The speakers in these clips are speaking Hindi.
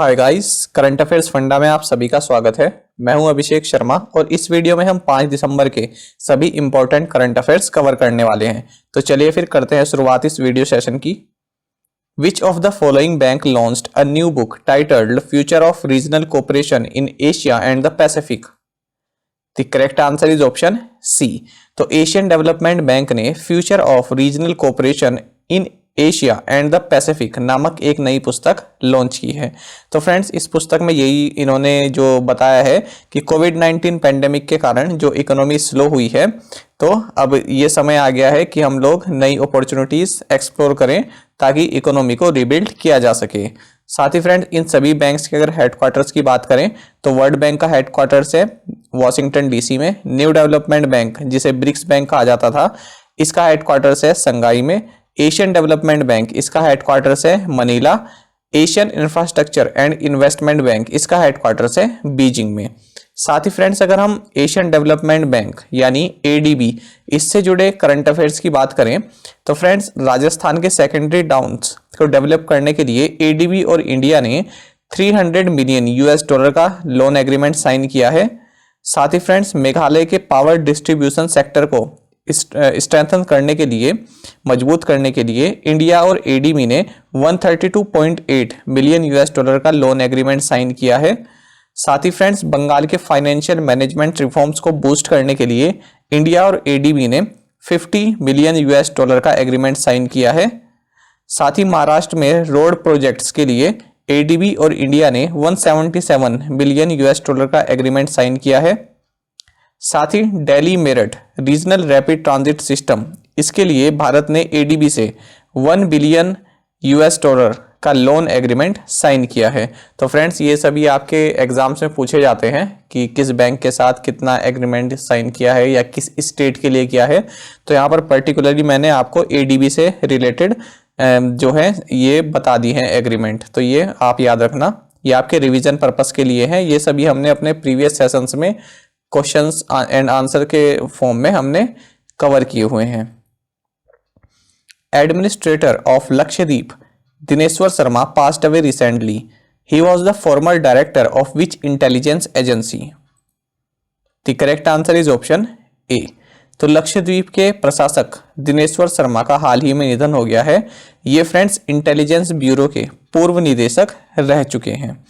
Hi guys, current affairs funda में आप सभी का स्वागत है। मैं हूं अभिषेक शर्मा और इस वीडियो में हम 5 दिसंबर के सभी इंपॉर्टेंट करंट अफेयर्स कवर करने वाले हैं। तो चलिए फिर करते हैं शुरुआत इस वीडियो सेशन की। Which of the following bank launched a new book titled future of regional cooperation in Asia and the Pacific? The correct answer is option C. तो एशियन डेवलपमेंट बैंक ने future of regional cooperation in Asia and the Pacific नामक एक नई पुस्तक लॉन्च की है। तो फ्रेंड्स, इस पुस्तक में यही इन्होंने जो बताया है कि कोविड-19 पेंडेमिक के कारण जो इकोनॉमी स्लो हुई है, तो अब ये समय आ गया है कि हम लोग नई अपॉर्चुनिटीज एक्सप्लोर करें ताकि इकोनॉमी को रिबिल्ड किया जा सके। साथ ही फ्रेंड्स, इन सभी बैंक्स के अगर हेडक्वार्टर्स की बात करें तो वर्ल्ड बैंक का हेडक्वार्टर्स है वॉशिंगटन डीसी में। न्यू डेवलपमेंट बैंक, जिसे ब्रिक्स बैंक कहा जाता था, इसका हेडक्वार्टर्स है संगाई में। एशियन डेवलपमेंट बैंक, इसका हेडक्वार्टर्स है Manila. Asian infrastructure and investment bank, इसका हेडक्वार्टर्स है बीजिंग में। साथ ही फ्रेंड्स, अगर हम एशियन डेवलपमेंट बैंक यानी एडीबी, इससे जुड़े करंट अफेयर्स की बात करें तो फ्रेंड्स, राजस्थान के सेकेंडरी टाउन्स को डेवलप करने के लिए एडीबी और इंडिया ने $300 मिलियन का लोन एग्रीमेंट साइन किया है। साथ ही फ्रेंड्स, मेघालय के पावर डिस्ट्रीब्यूशन सेक्टर को स्ट्रेंथन करने के लिए, मजबूत करने के लिए इंडिया और एडीबी ने $132.8 मिलियन का लोन एग्रीमेंट साइन किया है। साथ ही फ्रेंड्स, बंगाल के फाइनेंशियल मैनेजमेंट रिफॉर्म्स को बूस्ट करने के लिए इंडिया और एडीबी ने $50 मिलियन का एग्रीमेंट साइन किया है। साथ ही महाराष्ट्र में रोड प्रोजेक्ट्स के लिए एडीबी और इंडिया ने $177 मिलियन का एग्रीमेंट साइन किया है। साथ ही Delhi Meerut regional rapid transit system, इसके लिए भारत ने एडीबी से $1 बिलियन का लोन एग्रीमेंट साइन किया है। तो फ्रेंड्स, ये सभी आपके एग्जाम्स में पूछे जाते हैं कि किस बैंक के साथ कितना एग्रीमेंट साइन किया है या किस स्टेट के लिए किया है। तो यहाँ पर पर्टिकुलरली मैंने आपको एडीबी से रिलेटेड जो है ये बता दी है एग्रीमेंट, तो ये आप याद रखना, ये आपके रिवीजन पर्पस के लिए है। ये सभी हमने अपने प्रीवियस सेशंस में क्वेश्चंस एंड आंसर के फॉर्म में हमने कवर किए हुए हैं। Administrator of Lakshadweep Dineshwar Sharma passed away recently. He was the former director of which intelligence agency? The correct answer is option A. तो लक्षद्वीप के प्रशासक दिनेश्वर शर्मा का हाल ही में निधन हो गया है। ये फ्रेंड्स इंटेलिजेंस ब्यूरो के पूर्व निदेशक रह चुके हैं।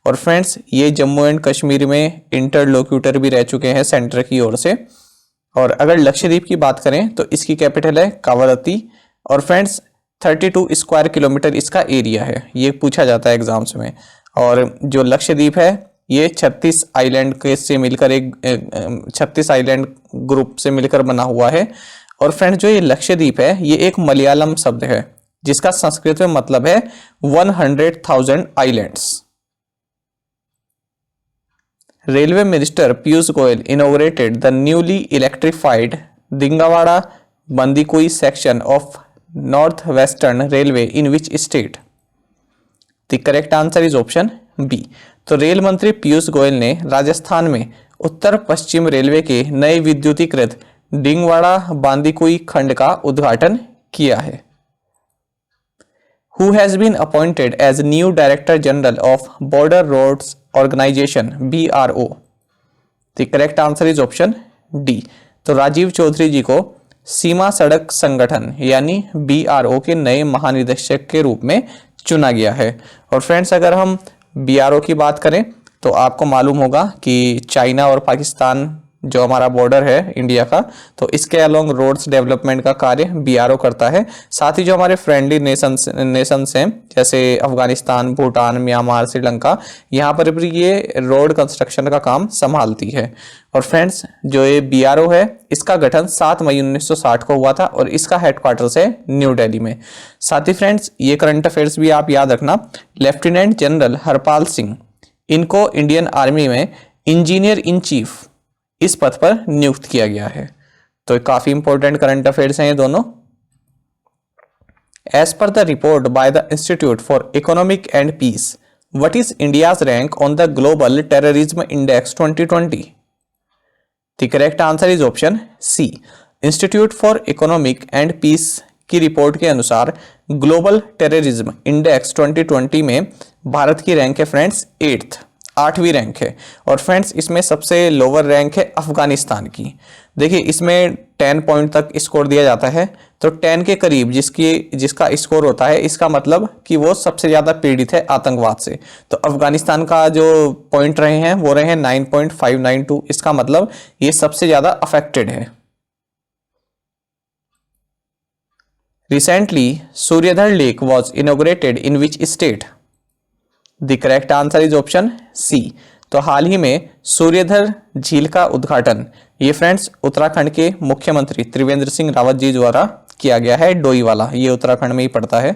और फ्रेंड्स, ये जम्मू एंड कश्मीर में इंटरलोक्यूटर भी रह चुके हैं सेंटर की ओर से। और अगर लक्षद्वीप की बात करें तो इसकी कैपिटल है कावरत्ती। और फ्रेंड्स, 32 स्क्वायर किलोमीटर इसका एरिया है, ये पूछा जाता है एग्जाम्स में। और जो लक्षद्वीप है ये 36 आइलैंड के से मिलकर 36 आइलैंड ग्रुप से मिलकर बना हुआ है। और फ्रेंड्स, जो ये लक्षद्वीप है ये एक मलयालम शब्द है जिसका संस्कृत में मतलब है 100,000 islands. Railway minister Piyush Goyal inaugurated the newly electrified Dingawara Bandikui section of north western railway in which state? The correct answer is option B. तो रेल मंत्री पीयूष गोयल ने राजस्थान में उत्तर पश्चिम रेलवे के नए विद्युतीकृत डिंगवाड़ा बांदीकुई खंड का उद्घाटन किया है। Who has been appointed as new Director General of Border Roads Organization BRO? The correct answer is option D. तो राजीव चौधरी जी को सीमा सड़क संगठन यानी BRO के नए महानिदेशक के रूप में चुना गया है। और फ्रेंड्स, अगर हम BRO की बात करें तो आपको मालूम होगा कि चाइना और पाकिस्तान जो हमारा बॉर्डर है इंडिया का, तो इसके अलोंग रोड्स डेवलपमेंट का कार्य BRO करता है। साथ ही जो हमारे फ्रेंडली नेशंस हैं जैसे अफगानिस्तान, भूटान, म्यांमार, श्रीलंका, यहाँ पर भी ये रोड कंस्ट्रक्शन का काम संभालती है। और फ्रेंड्स, जो ये BRO है इसका गठन 7 मई 1960 को हुआ था और इसका हेडक्वार्टर्स है न्यू दिल्ली में। साथ ही फ्रेंड्स, ये करंट अफेयर्स भी आप याद रखना, लेफ्टिनेंट जनरल हरपाल सिंह, इनको इंडियन आर्मी में इंजीनियर इन चीफ इस पद पर नियुक्त किया गया है। तो काफी इंपॉर्टेंट करंट अफेयर्स हैं ये दोनों। As per the report by the Institute for Economic and Peace, what is India's rank on the global terrorism index 2020? The correct answer is option C. Institute for Economic and Peace की रिपोर्ट के अनुसार ग्लोबल टेररिज्म इंडेक्स 2020 में भारत की रैंक है फ्रेंड्स 8वीं रैंक है। और फ्रेंड्स इसमें सबसे लोअर रैंक है अफगानिस्तान की। देखिए इसमें 10 पॉइंट तक स्कोर दिया जाता है, तो 10 के करीब जिसका स्कोर होता है इसका मतलब कि वो सबसे ज़्यादा पीड़ित है आतंकवाद से। तो अफगानिस्तान का जो पॉइंट रहे हैं वो रहे हैं 9.592, इसका मतलब ये सबसे ज़्यादा अफेक्टेड है। Recently, Suryadhar Lake was inaugurated in which state? The correct answer is option C. तो हाल ही में सूर्यधर झील का उद्घाटन ये फ्रेंड्स उत्तराखंड के मुख्यमंत्री त्रिवेंद्र सिंह रावत जी द्वारा किया गया है। डोईवाला ये उत्तराखंड में ही पड़ता है।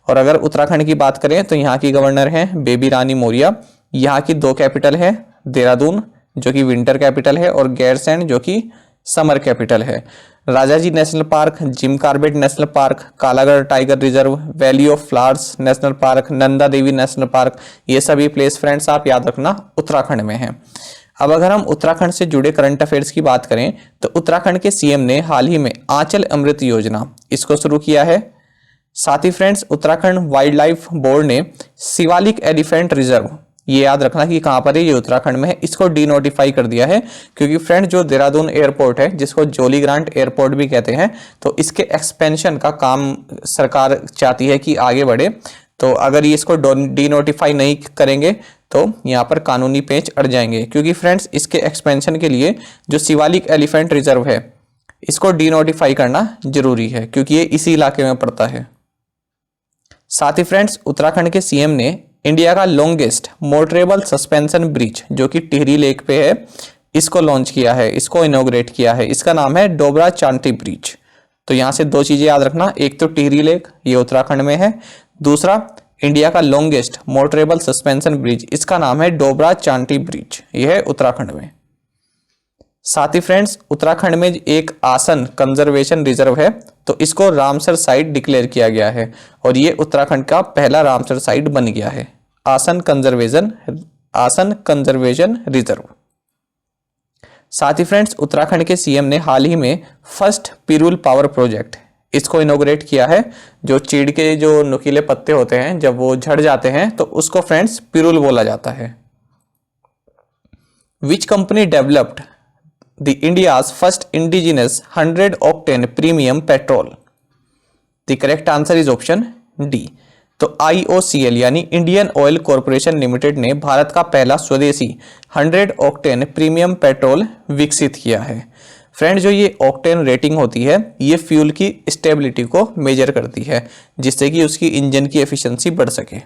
और अगर उत्तराखंड की बात करें तो यहाँ की गवर्नर हैं बेबी रानी मौर्य। यहाँ की 2 कैपिटल है, देहरादून जो कि विंटर कैपिटल है और गैरसैंण जो कि समर कैपिटल है। Rajaji national park, Jim Corbett national park, Kalagarh tiger reserve, valley of flowers national park, Nanda Devi national park, ये सभी प्लेस फ्रेंड्स आप याद रखना उत्तराखंड में हैं। अब अगर हम उत्तराखंड से जुड़े करंट अफेयर्स की बात करें तो उत्तराखंड के सीएम ने हाल ही में आंचल अमृत योजना इसको शुरू किया है। साथ ही friends Uttarakhand wild life board ने शिवालिक एलिफेंट रिजर्व, ये याद रखना कि कहाँ पर है, ये उत्तराखंड में है, इसको डीनोटिफाई कर दिया है। क्योंकि फ्रेंड जो देहरादून एयरपोर्ट है जिसको जोली ग्रांट एयरपोर्ट भी कहते हैं, तो इसके एक्सपेंशन का काम सरकार चाहती है कि आगे बढ़े। तो अगर ये इसको डीनोटिफाई नहीं करेंगे तो यहाँ पर कानूनी पेच अड़ जाएंगे। क्योंकि फ्रेंड्स इसके एक्सपेंशन के लिए जो शिवालिक एलिफेंट रिजर्व है इसको डीनोटिफाई करना जरूरी है क्योंकि ये इसी इलाके में पड़ता है। साथ ही फ्रेंड्स उत्तराखंड के सीएम ने इंडिया का लॉन्गेस्ट मोटरेबल सस्पेंशन ब्रिज जो कि टिहरी लेक पे है इसको लॉन्च किया है, इसको इनॉग्रेट किया है। इसका नाम है डोबरा चांटी ब्रिज। तो यहाँ से 2 चीजें याद रखना, एक तो टिहरी लेक ये उत्तराखंड में है, दूसरा इंडिया का लॉन्गेस्ट मोटरेबल सस्पेंशन ब्रिज इसका नाम है डोबरा चांटी ब्रिज, यह है उत्तराखंड में। साथ ही फ्रेंड्स उत्तराखंड में एक आसन कंजर्वेशन रिजर्व है, तो इसको रामसर साइट डिक्लेयर किया गया है और ये उत्तराखंड का पहला रामसर साइट बन गया है, आसन कंजर्वेशन रिजर्व। साथ ही फ्रेंड्स उत्तराखंड के सीएम ने हाल ही में फर्स्ट पिरूल पावर प्रोजेक्ट इसको इनॉग्रेट किया है। जो चीड़ के जो नुकीले पत्ते होते हैं जब वो झड़ जाते हैं तो उसको फ्रेंड्स पिरूल बोला जाता है। Which company developed the India's first indigenous 100 octane premium petrol? The correct answer is option D. तो IOCL यानी इंडियन ऑयल कॉरपोरेशन लिमिटेड ने भारत का पहला स्वदेशी 100 ऑक्टेन प्रीमियम पेट्रोल विकसित किया है। फ्रेंड जो ये ऑक्टेन रेटिंग होती है ये फ्यूल की स्टेबिलिटी को मेजर करती है जिससे कि उसकी इंजन की एफिशिएंसी बढ़ सके।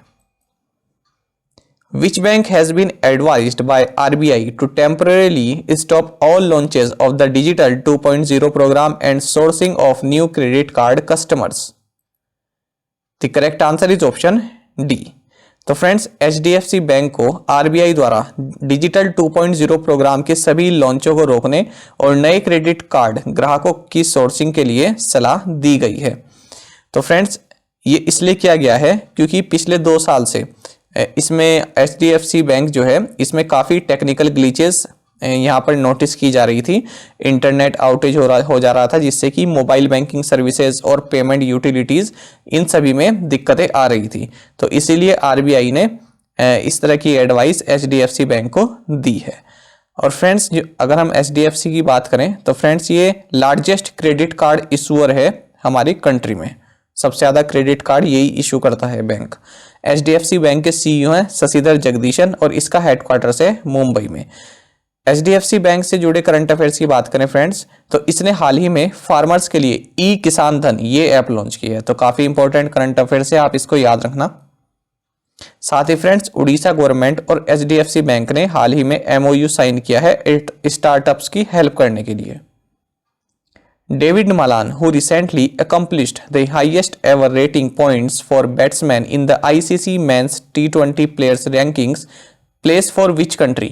Which bank has been advised by RBI to temporarily stop all launches of the Digital 2.0 program and sourcing of new credit card customers? The correct answer is option D. तो फ्रेंड्स HDFC बैंक को RBI द्वारा डिजिटल 2.0 प्रोग्राम के सभी लॉन्चों को रोकने और नए क्रेडिट कार्ड ग्राहकों की सोर्सिंग के लिए सलाह दी गई है। तो फ्रेंड्स ये इसलिए किया गया है क्योंकि पिछले 2 साल से इसमें HDFC बैंक जो है इसमें काफ़ी टेक्निकल ग्लिचेस यहाँ पर नोटिस की जा रही थी। इंटरनेट आउटेज हो जा रहा था जिससे कि मोबाइल बैंकिंग सर्विसेज और पेमेंट यूटिलिटीज़ इन सभी में दिक्कतें आ रही थी। तो इसीलिए RBI ने इस तरह की एडवाइस HDFC बैंक को दी है। और फ्रेंड्स अगर हम HDFC की बात करें तो फ्रेंड्स ये लार्जेस्ट क्रेडिट कार्ड इशूअर है हमारी कंट्री में, सबसे ज़्यादा क्रेडिट कार्ड यही इशू करता है बैंक। HDFC बैंक के CEO हैं शशिधर जगदीशन और इसका हेडक्वार्टर्स है मुंबई में। HDFC बैंक से जुड़े करंट अफेयर्स की बात करें फ्रेंड्स तो इसने हाल ही में फार्मर्स के लिए ई किसान धन ये ऐप लॉन्च की है। तो काफ़ी इंपॉर्टेंट करंट अफेयर्स है, आप इसको याद रखना। साथ ही फ्रेंड्स उड़ीसा गवर्नमेंट और HDFC बैंक ने हाल ही में MOU साइन किया है स्टार्टअप्स की हेल्प करने के लिए। David Malan, who recently accomplished the highest ever rating points for batsmen in the ICC Men's T20 Players Rankings, plays for which country?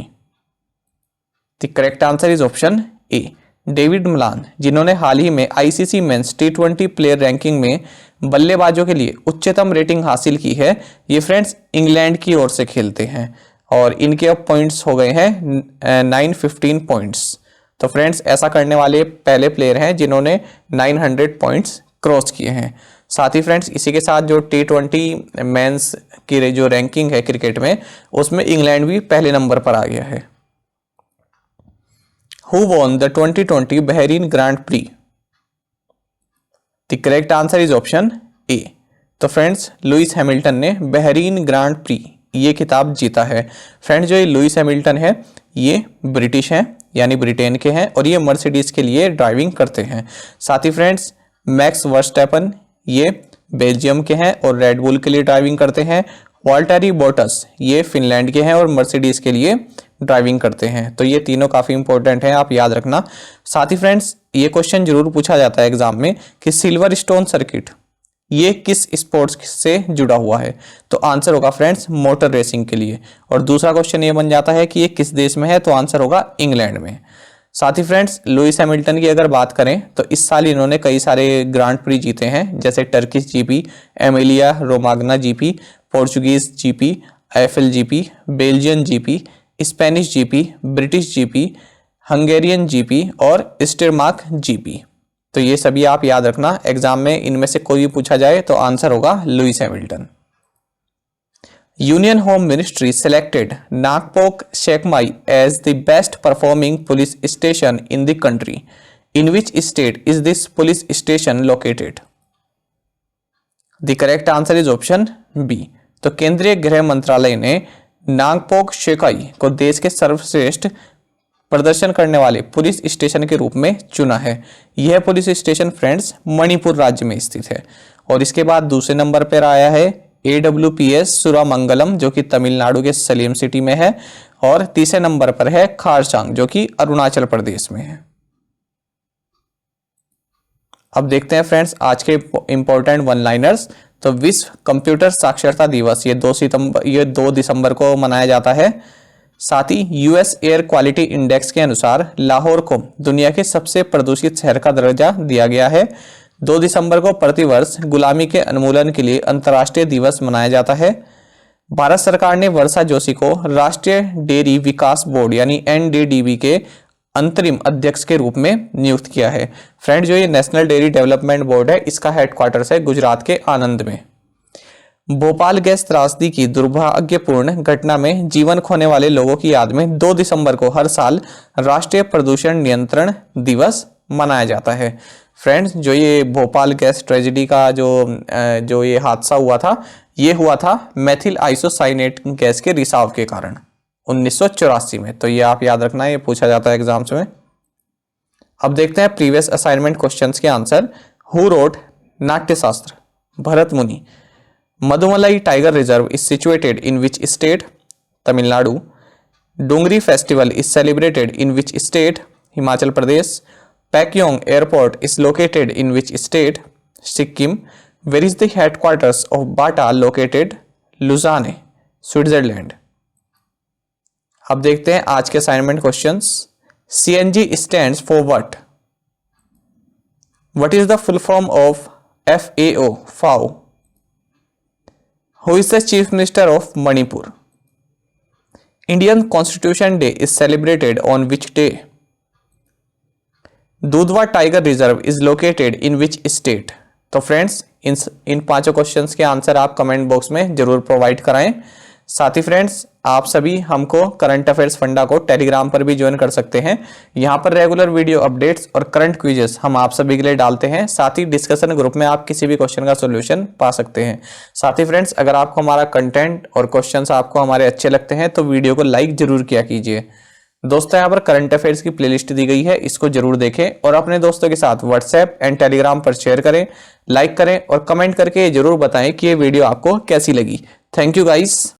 The correct answer is option A. David Malan जिन्होंने हाल ही में ICC Men's T20 player ranking में बल्लेबाजों के लिए उच्चतम रेटिंग हासिल की है, ये फ्रेंड्स इंग्लैंड की ओर से खेलते हैं और इनके अब पॉइंट्स हो गए हैं 915 पॉइंट्स। तो फ्रेंड्स ऐसा करने वाले पहले प्लेयर हैं जिन्होंने 900 पॉइंट्स क्रॉस किए हैं। साथ ही फ्रेंड्स इसी के साथ जो T20 मेंस की जो रैंकिंग है क्रिकेट में, उसमें इंग्लैंड भी पहले नंबर पर आ गया है। Who won the 2020 Bahrain grand pre? The correct answer is option A. तो फ्रेंड्स लुइस हैमिल्टन ने बहरीन ग्रांड प्री ये खिताब जीता है। फ्रेंड्स जो ये लुइस हैमिल्टन है ये ब्रिटिश हैं, यानी ब्रिटेन के हैं, और ये मर्सिडीज के लिए ड्राइविंग करते हैं। साथ ही फ्रेंड्स मैक्स वर्स्टैपन ये बेल्जियम के हैं और रेड बुल के लिए ड्राइविंग करते हैं। वाल्टेरी बोटस ये फिनलैंड के हैं और मर्सिडीज के लिए ड्राइविंग करते हैं। तो ये तीनों काफ़ी इंपॉर्टेंट हैं, आप याद रखना। साथ ही फ्रेंड्स ये क्वेश्चन जरूर पूछा जाता है एग्जाम में कि सिल्वर स्टोन सर्किट ये किस स्पोर्ट्स से जुड़ा हुआ है? तो आंसर होगा फ्रेंड्स मोटर रेसिंग के लिए। और दूसरा क्वेश्चन ये बन जाता है कि ये किस देश में है? तो आंसर होगा इंग्लैंड में। साथ ही फ्रेंड्स लुइस हैमिल्टन की अगर बात करें तो इस साल इन्होंने कई सारे ग्रांड प्री जीते हैं, जैसे Turkish GP, Emilia Romagna GP, Portuguese GP, FL GP, Belgian GP, Spanish GP, British GP, Hungarian GP और स्टेरमार्क जीपी। तो ये सभी आप याद रखना, एग्जाम में इनमें से कोई भी पूछा जाए तो आंसर होगा Lewis Hamilton. Union home ministry selected Nongpok Sekmai as the best performing police station in the country. In which state is this police station located? The correct answer is option B. तो केंद्रीय गृह मंत्रालय ने नागपोक शेकाई को देश के सर्वश्रेष्ठ प्रदर्शन करने वाले पुलिस स्टेशन के रूप में चुना है। यह पुलिस स्टेशन फ्रेंड्स मणिपुर राज्य में स्थित है। और इसके बाद दूसरे नंबर पर आया है AWPS सुरामंगलम जो कि तमिलनाडु के सलीम सिटी में है। और तीसरे नंबर पर है खारसांग जो कि अरुणाचल प्रदेश में है। अब देखते हैं फ्रेंड्स आज के इंपॉर्टेंट वन लाइनर्स। तो विश्व कंप्यूटर साक्षरता दिवस ये 2 दिसंबर को मनाया जाता है। साथ ही यूएस एयर क्वालिटी इंडेक्स के अनुसार लाहौर को दुनिया के सबसे प्रदूषित शहर का दर्जा दिया गया है। 2 दिसंबर को प्रतिवर्ष गुलामी के उन्मूलन के लिए अंतर्राष्ट्रीय दिवस मनाया जाता है। भारत सरकार ने वर्षा जोशी को राष्ट्रीय डेयरी विकास बोर्ड यानी NDDB के अंतरिम अध्यक्ष के रूप में नियुक्त किया है। फ्रेंड जो ये नेशनल डेयरी डेवलपमेंट बोर्ड है इसका हेडक्वार्टर्स है गुजरात के आनंद में। भोपाल गैस त्रासदी की दुर्भाग्यपूर्ण घटना में जीवन खोने वाले लोगों की याद में 2 दिसंबर को हर साल राष्ट्रीय प्रदूषण नियंत्रण दिवस मनाया जाता है। फ्रेंड्स जो ये भोपाल गैस ट्रेजेडी का जो ये हादसा हुआ था, ये हुआ था मेथिल आइसोसाइनेट गैस के रिसाव के कारण 1984 में। तो ये आप याद रखना, ये पूछा जाता है एग्जाम्स में। अब देखते हैं प्रीवियस असाइनमेंट क्वेश्चंस के answer. Who wrote Natyashastra? Bharat Muni. Mudumalai tiger reserve is situated in which state? Tamil Nadu. Dungri festival is celebrated in which state? Himachal Pradesh. Pakyong airport is located in which state? Sikkim. Where is the headquarters of Bata located? Lausanne, Switzerland. अब देखते हैं आज के assignment questions. CNG stands for what? What is the full form of FAO? FAO. Who is the Chief Minister of Manipur? Indian Constitution Day is celebrated on which day? दूधवा tiger reserve is located in which state? तो फ्रेंड्स इन 5 क्वेश्चंस के आंसर आप कमेंट बॉक्स में जरूर प्रोवाइड कराएं। साथ ही फ्रेंड्स आप सभी हमको करंट अफेयर्स फंडा को टेलीग्राम पर भी ज्वाइन कर सकते हैं। यहाँ पर रेगुलर वीडियो अपडेट्स और करंट क्विजेस हम आप सभी के लिए डालते हैं। साथ ही डिस्कशन ग्रुप में आप किसी भी क्वेश्चन का सॉल्यूशन पा सकते हैं। साथ ही फ्रेंड्स अगर आपको हमारा कंटेंट और क्वेश्चंस आपको हमारे अच्छे लगते हैं तो वीडियो को लाइक जरूर किया कीजिए। दोस्तों यहाँ पर करंट अफेयर्स की प्लेलिस्ट दी गई है, इसको जरूर देखें और अपने दोस्तों के साथ व्हाट्सएप एंड टेलीग्राम पर शेयर करें, लाइक करें और कमेंट करके जरूर बताएं कि ये वीडियो आपको कैसी लगी। Thank you guys.